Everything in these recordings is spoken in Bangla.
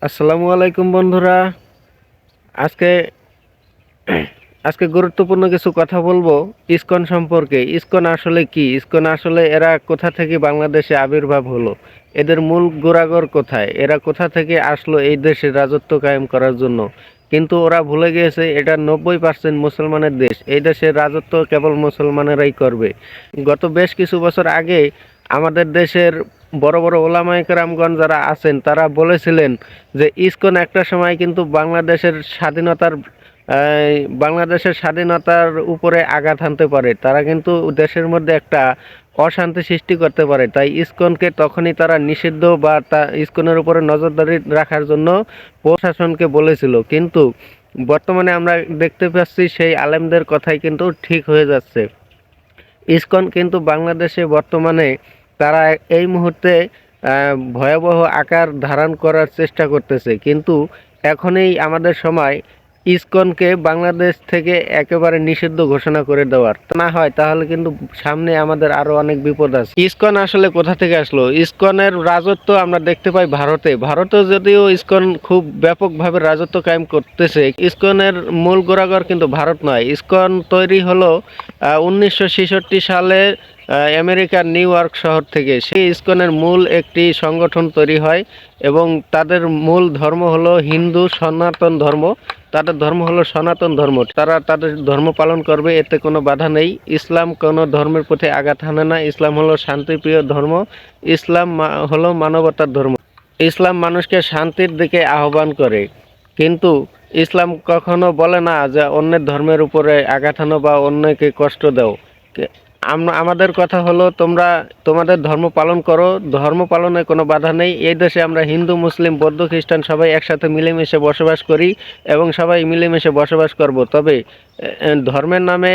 আসসালামু আলাইকুম বন্ধুরা। আজকে আজকে গুরুত্বপূর্ণ কিছু কথা বলবো ইসকন সম্পর্কে। ইসকন আসলে কি? ইসকন আসলে এরা কোথা থেকে বাংলাদেশে আবির্ভাব হলো? এদের মূল গোড়াগর কোথায়? এরা কোথা থেকে আসলো এই দেশে রাজত্ব কায়েম করার জন্য? কিন্তু ওরা ভুলে গিয়েছে এটা 90% মুসলমানের দেশ। এই দেশের রাজত্ব কেবল মুসলমানেরাই করবে। গত বেশ কিছু বছর আগে আমাদের দেশের বড় বড় ওলামায়ে কেরামগণ যারা আছেন তারা বলেছিলেন যে ইসকন একটা সময় কিন্তু বাংলাদেশের স্বাধীনতার উপরে আঘাত হানতে পারে। তারা কিন্তু দেশের মধ্যে একটা অশান্তি সৃষ্টি করতে পারে। তাই ইসকনকে তখনই তারা নিষিদ্ধ বা ইসকনের উপরে নজরদারি রাখার জন্য প্রশাসনকে বলেছিল। কিন্তু বর্তমানে আমরা দেখতে পাচ্ছি সেই আলেমদের কথাই কিন্তু ঠিক হয়ে যাচ্ছে। ইসকন কিন্তু বাংলাদেশে বর্তমানে তারা এই মুহূর্তে ভয়াবহ আকার ধারণ করার চেষ্টা করতেছে। কিন্তু এখনই আমাদের সময় ইসকনকে বাংলাদেশ থেকে একেবারে নিষিদ্ধ ঘোষণা করে দেওয়ার। তা না হয় তাহলে কিন্তু সামনে আমাদের আরো অনেক বিপদ আছে। ইসকন আসলে কোথা থেকে আসলো? ইসকনের রাজত্ব আমরা দেখতে পাই ভারতে। ভারতে যদিও ইসকন খুব ব্যাপকভাবে রাজত্ব কায়েম করতেছে, ইসকনের মূল গোড়াগর কিন্তু ভারত নয়। ইসকন তৈরি হলো 1966 সালে আমেরিকার নিউ ইয়র্ক শহর থেকে। সেই ইসকনের মূল একটি সংগঠন তৈরি হয় এবং তাদের মূল ধর্ম হলো হিন্দু সনাতন ধর্ম। তাদের ধর্ম হলো সনাতন ধর্ম। তারা তাদের ধর্ম পালন করবে, এতে কোনো বাধা নেই। ইসলাম কোনো ধর্মের প্রতি আঘাত হানে না। ইসলাম হলো শান্তিপ্রিয় ধর্ম। ইসলাম হলো মানবতার ধর্ম। ইসলাম মানুষকে শান্তির দিকে আহ্বান করে। কিন্তু ইসলাম কখনো বলে না যে অন্যের ধর্মের উপরে আঘাত হানো বা অন্যকে কষ্ট দাও। আমাদের কথা হলো তোমরা তোমাদের ধর্ম পালন করো, ধর্ম পালনে কোনো বাধা নেই। এই দেশে আমরা হিন্দু মুসলিম বৌদ্ধ খ্রিস্টান সবাই একসাথে মিলেমিশে বসবাস করি এবং সবাই মিলেমিশে বসবাস করব। তবে ধর্মের নামে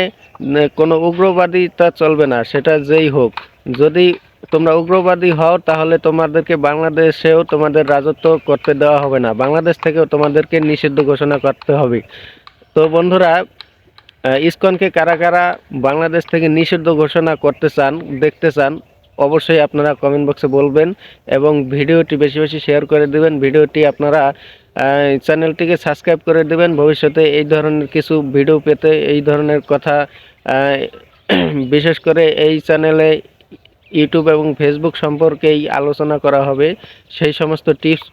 কোনো উগ্রবাদিতা চলবে না, সেটা যেই হোক। যদি তোমরা উগ্রবাদী হও তাহলে তোমাদেরকে বাংলাদেশেও তোমাদের রাজত্ব করতে দেওয়া হবে না, বাংলাদেশ থেকেও তোমাদেরকে নিষিদ্ধ ঘোষণা করতে হবে। তো বন্ধুরা, ইসকনকে কারা কারা বাংলাদেশ থেকে নিষিদ্ধ ঘোষণা করতে চান, দেখতে চান, অবশ্যই আপনারা কমেন্ট বক্সে বলবেন এবং ভিডিওটি বেশি বেশি শেয়ার করে দেবেন। ভিডিওটি আপনারা চ্যানেলটিকে সাবস্ক্রাইব করে দেবেন ভবিষ্যতে এই ধরনের কিছু ভিডিও পেতে। এই ধরনের কথা বিশেষ করে এই চ্যানেলে ইউটিউব এবং ফেসবুক সম্পর্কেই আলোচনা করা হবে। সেই সমস্ত টিপস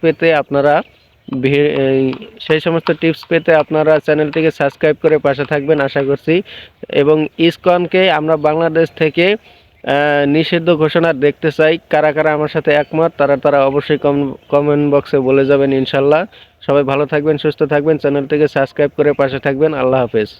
পেতে আপনারা চ্যানেলটিকে সাবস্ক্রাইব করে পাশে থাকবেন আশা করছি। এবং ইসকনকে আমরা বাংলাদেশ থেকে নিষিদ্ধ ঘোষণা দেখতে চাই। কারা কারা আমার সাথে একমত তারা অবশ্যই কমেন্ট বক্সে বলে যাবেন ইনশাল্লাহ। সবাই ভালো থাকবেন, সুস্থ থাকবেন, চ্যানেলটিকে সাবস্ক্রাইব করে পাশে থাকবেন। আল্লাহ হাফেজ।